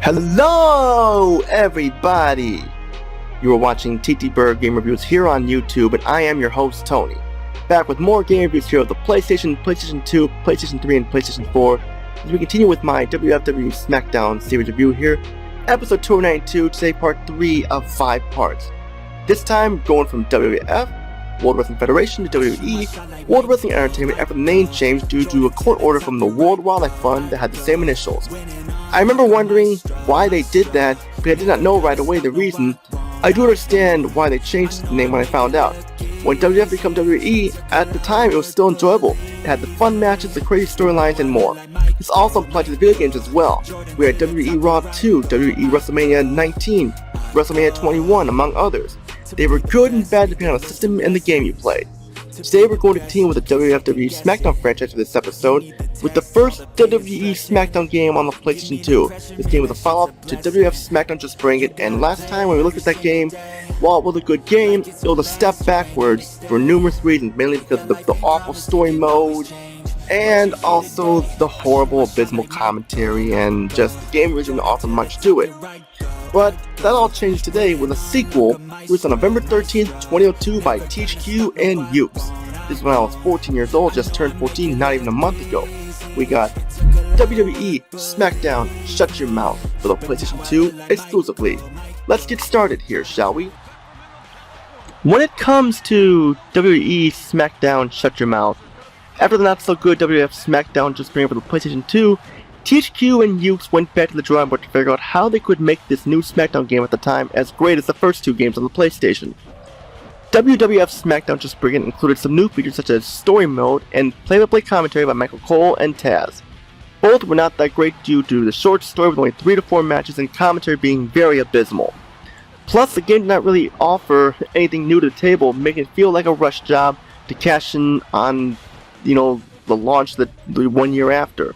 Hello everybody! You are watching TTBurger Game Reviews here on YouTube, and I am your host Tony. Back with more game reviews here of the PlayStation, PlayStation 2, PlayStation 3, and PlayStation 4 as we continue with my WWE SmackDown series review here. Episode 292, today part 3 of 5 parts. This time going from WWF, World Wrestling Federation to WWE World Wrestling Entertainment after the name change due to a court order from the World Wildlife Fund that had the same initials. I remember wondering why they did that, but I did not know right away the reason. I do understand why they changed the name when I found out. When WWF became WWE, at the time it was still enjoyable. It had the fun matches, the crazy storylines, and more. This also applied to the video games as well. We had WWE Raw 2, WWE WrestleMania 19, WrestleMania 21, among others. They were good and bad depending on the system and the game you played. Today we're going to continue with the WWE SmackDown franchise for this episode, with the first WWE SmackDown game on the PlayStation 2. This game was a follow-up to WWF SmackDown Just Bring It, and last time when we looked at that game, while it was a good game, it was a step backwards for numerous reasons, mainly because of the awful story mode, and also the horrible, abysmal commentary, and just the game really didn't offer much to it. But that all changed today with a sequel released on November 13th, 2002 by THQ and Ukes. This is when I was 14 years old, just turned 14 not even a month ago. We got WWE SmackDown Shut Your Mouth for the PlayStation 2 exclusively. Let's get started here, shall we? When it comes to WWE SmackDown Shut Your Mouth, after the not so good WWF SmackDown Just Bring It for the PlayStation 2, THQ and Ukes went back to the drawing board to figure out how they could make this new SmackDown game at the time as great as the first two games on the PlayStation. WWF SmackDown Just Bring It included some new features such as story mode and play-by-play commentary by Michael Cole and Taz. Both were not that great due to the short story with only 3 to 4 matches and commentary being very abysmal. Plus, the game did not really offer anything new to the table, making it feel like a rush job to cash in on, the launch the 1 year after.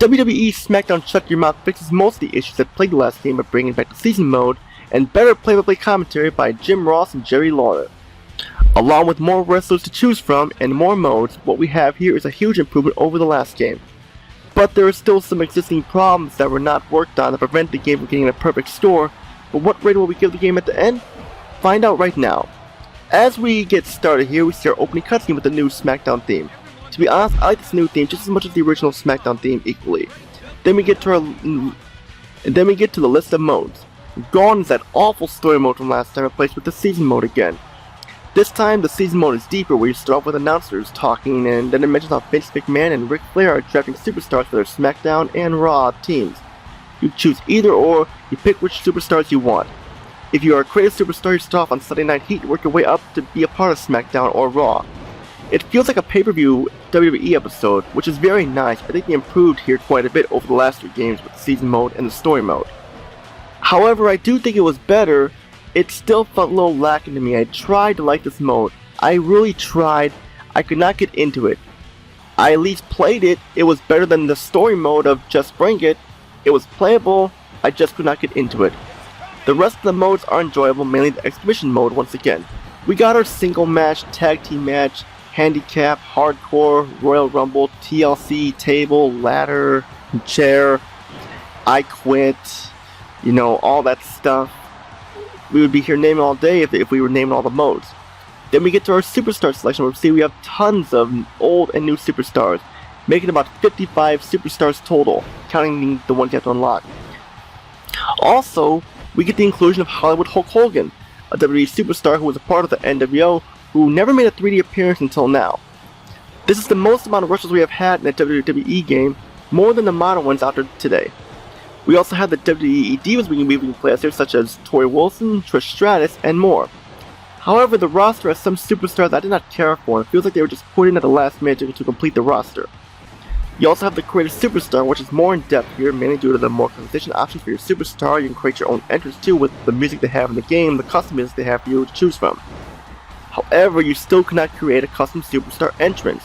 WWE SmackDown Shut Your Mouth fixes most of the issues that plagued the last game by bringing back the season mode and better play-by-play commentary by Jim Ross and Jerry Lawler. Along with more wrestlers to choose from and more modes, what we have here is a huge improvement over the last game. But there are still some existing problems that were not worked on that prevent the game from getting a perfect score, but what rating will we give the game at the end? Find out right now. As we get started here, we see our opening cutscene with the new SmackDown theme. To be honest, I like this new theme just as much as the original SmackDown theme equally. Then we get to the list of modes. Gone is that awful story mode from last time, replaced with the season mode again. This time, the season mode is deeper, where you start off with announcers talking, and then it mentions how Vince McMahon and Ric Flair are drafting superstars for their SmackDown and Raw teams. You choose either or, you pick which superstars you want. If you are a creative superstar, you start off on Sunday Night Heat and work your way up to be a part of SmackDown or Raw. It feels like a pay-per-view WWE episode, which is very nice. I think they improved here quite a bit over the last 3 games with the season mode and the story mode. However, I do think it was better. It still felt a little lacking to me. I tried to like this mode. I really tried. I could not get into it. I at least played it. It was better than the story mode of Just Bring It. It was playable. I just could not get into it. The rest of the modes are enjoyable, mainly the exhibition mode once again. We got our single match, tag team match, handicap, hardcore, Royal Rumble, TLC, table, ladder, chair, I quit, all that stuff. We would be here naming all day if we were naming all the modes. Then we get to our superstar selection, where we see we have tons of old and new superstars, making about 55 superstars total, counting the ones you have to unlock. Also, we get the inclusion of Hollywood Hulk Hogan, a WWE superstar who was a part of the NWO, who never made a 3D appearance until now. This is the most amount of wrestlers we have had in a WWE game, more than the modern ones out there today. We also have the WWE Divas we can play as here, such as Tori Wilson, Trish Stratus, and more. However, the roster has some superstars I did not care for, and it feels like they were just put in at the last minute to complete the roster. You also have the Creative Superstar, which is more in depth here, mainly due to the more customization options for your superstar. You can create your own entrance too with the music they have in the game, the custom music they have for you to choose from. However, you still cannot create a custom superstar entrance.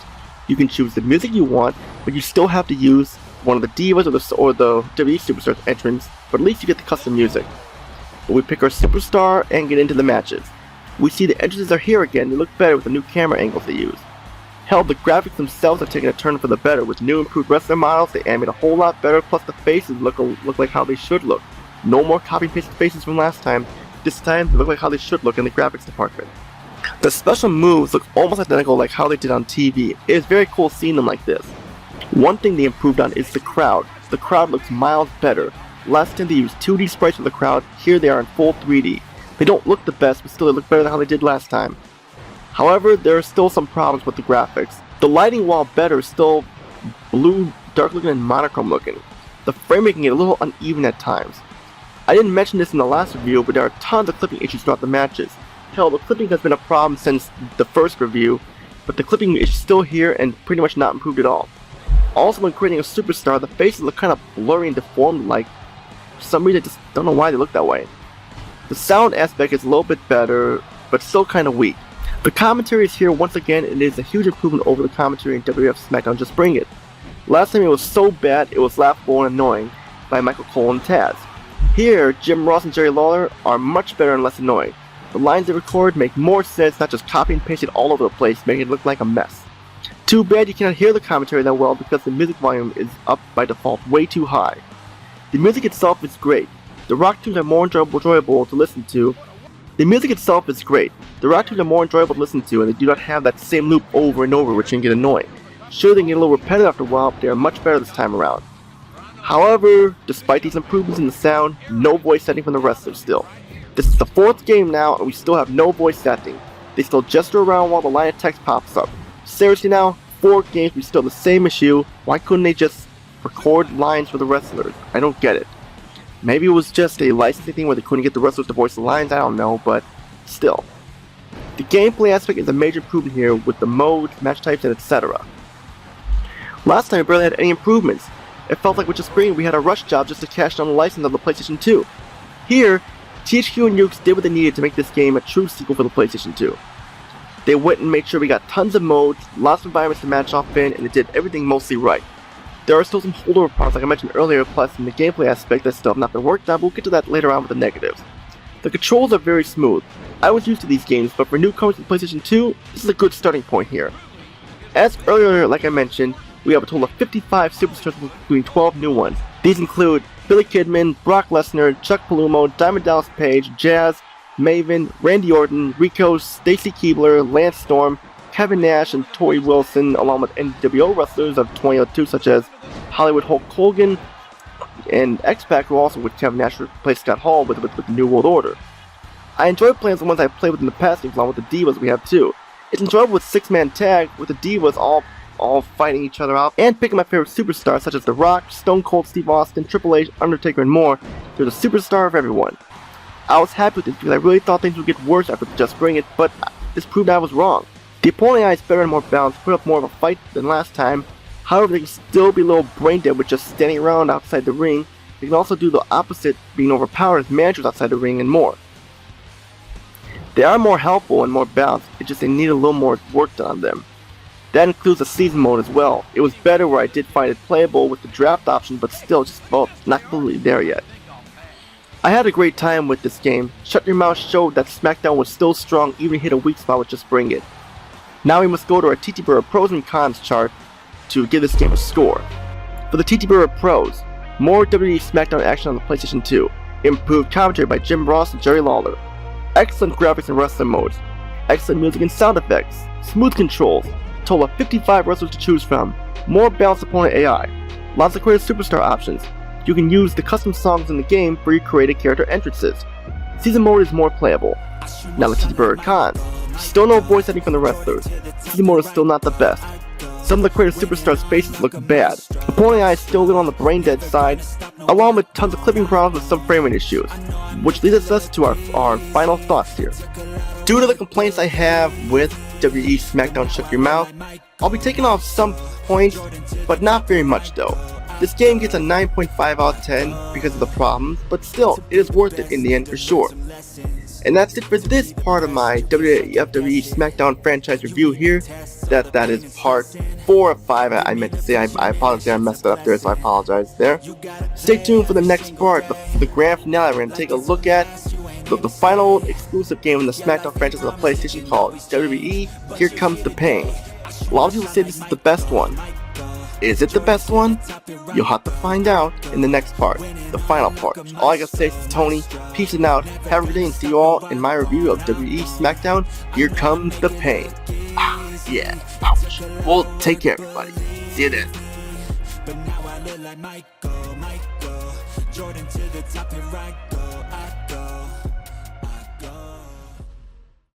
You can choose the music you want, but you still have to use one of the Divas or the WWE Superstars entrance, but at least you get the custom music. But we pick our superstar and get into the matches. We see the entrances are here again. They look better with the new camera angles they use. Hell, the graphics themselves have taken a turn for the better. With new improved wrestler models, they animate a whole lot better, plus the faces look like how they should look. No more copy and pasted faces from last time. This time, they look like how they should look in the graphics department. The special moves look almost identical like how they did on TV. It is very cool seeing them like this. One thing they improved on is the crowd. The crowd looks miles better. Last time they used 2D sprites for the crowd, here they are in full 3D. They don't look the best, but still they look better than how they did last time. However, there are still some problems with the graphics. The lighting, while better, is still blue, dark looking and monochrome looking. The frame making it a little uneven at times. I didn't mention this in the last review, but there are tons of clipping issues throughout the matches. Hell, the clipping has been a problem since the first review, but the clipping is still here and pretty much not improved at all. Also, when creating a superstar, the faces look kind of blurry and deformed, like for some reason I just don't know why they look that way. The sound aspect is a little bit better, but still kind of weak. The commentary is here once again, and it is a huge improvement over the commentary in WWF SmackDown Just Bring It. Last time it was so bad it was laughable and annoying by Michael Cole and Taz. Here, Jim Ross and Jerry Lawler are much better and less annoying. The lines they record make more sense, not just copy and pasted all over the place, making it look like a mess. Too bad you cannot hear the commentary that well because the music volume is up by default way too high. The music itself is great. The rock tunes are more enjoyable to listen to. And they do not have that same loop over and over, which can get annoying. Sure, they can get a little repetitive after a while, but they are much better this time around. However, despite these improvements in the sound, no voice acting from the wrestlers still. This is the 4th game now, and we still have no voice acting. They still gesture around while the line of text pops up. Seriously now, 4 games, we still have the same issue. Why couldn't they just record lines for the wrestlers? I don't get it. Maybe it was just a licensing thing where they couldn't get the wrestlers to voice the lines, I don't know, but still. The gameplay aspect is a major improvement here with the modes, match types, and etc. Last time we barely had any improvements. It felt like with Just Bring It we had a rush job just to cash in on the license of the PlayStation 2. Here, THQ and Ukes did what they needed to make this game a true sequel for the PlayStation 2. They went and made sure we got tons of modes, lots of environments to match off in, and they did everything mostly right. There are still some holdover problems like I mentioned earlier, plus in the gameplay aspect that still have not been worked on, but we'll get to that later on with the negatives. The controls are very smooth. I was used to these games, but for newcomers to the PlayStation 2, this is a good starting point here. As earlier, like I mentioned, we have a total of 55 superstars including 12 new ones. These include Billy Kidman, Brock Lesnar, Chuck Palumbo, Diamond Dallas Page, Jazz, Maven, Randy Orton, Rico, Stacy Keibler, Lance Storm, Kevin Nash, and Tori Wilson, along with NWO wrestlers of 2002 such as Hollywood Hulk Hogan and X-Pac, who also with Kevin Nash replaced Scott Hall with the New World Order. I enjoy playing as the ones I played with in the past, along with the Divas we have too. It's enjoyable with 6-man tag, with the Divas all fighting each other out, and picking my favorite superstars such as The Rock, Stone Cold Steve Austin, Triple H, Undertaker, and more. There's a superstar of everyone. I was happy with this because I really thought things would get worse after Just Bring It, but this proved I was wrong. The opponent AI is better and more balanced, put up more of a fight than last time. However, they can still be a little brain dead with just standing around outside the ring. They can also do the opposite, being overpowered as managers outside the ring and more. They are more helpful and more balanced, it's just they need a little more work done on them. That includes the season mode as well. It was better where I did find it playable with the draft option, but still just not completely there yet. I had a great time with this game. Shut Your Mouth showed that SmackDown was still strong, even hit a weak spot with Just Bring It. Now we must go to our TTBurger pros and cons chart to give this game a score. For the TTBurger pros, more WWE SmackDown action on the PlayStation 2, improved commentary by Jim Ross and Jerry Lawler, excellent graphics and wrestling modes, excellent music and sound effects, smooth controls, total of 55 wrestlers to choose from, more balanced opponent AI, lots of creative superstar options. You can use the custom songs in the game for your created character entrances. Season mode is more playable. Now the TTBurger cons. Still no voice acting from the wrestlers. Season mode is still not the best. Some of the creative superstars' faces look bad. Opponent AI is still a little on the brain dead side, along with tons of clipping problems with some framing issues, which leads us to our final thoughts here. Due to the complaints I have with WWE SmackDown Shut Your Mouth, I'll be taking off some points, but not very much though. This game gets a 9.5 out of 10 because of the problems, but still, it is worth it in the end for sure. And that's it for this part of my WWE SmackDown franchise review here. That is part 4 of 5, I meant to say. I apologize, I messed it up there, so I apologize there. Stay tuned for the next part, the grand finale. We're going to take a look at the final exclusive game in the SmackDown franchise of the PlayStation called WWE Here Comes the Pain. A lot of people say this is the best one. Is it the best one? You'll have to find out in the next part, the final part. All I gotta say is Tony, peacing out, have a good day, and see you all in my review of WWE SmackDown. Here comes the pain. Yeah, ouch. Well, take care everybody. See you then. But now I look like Michael, Jordan to the top, here I go.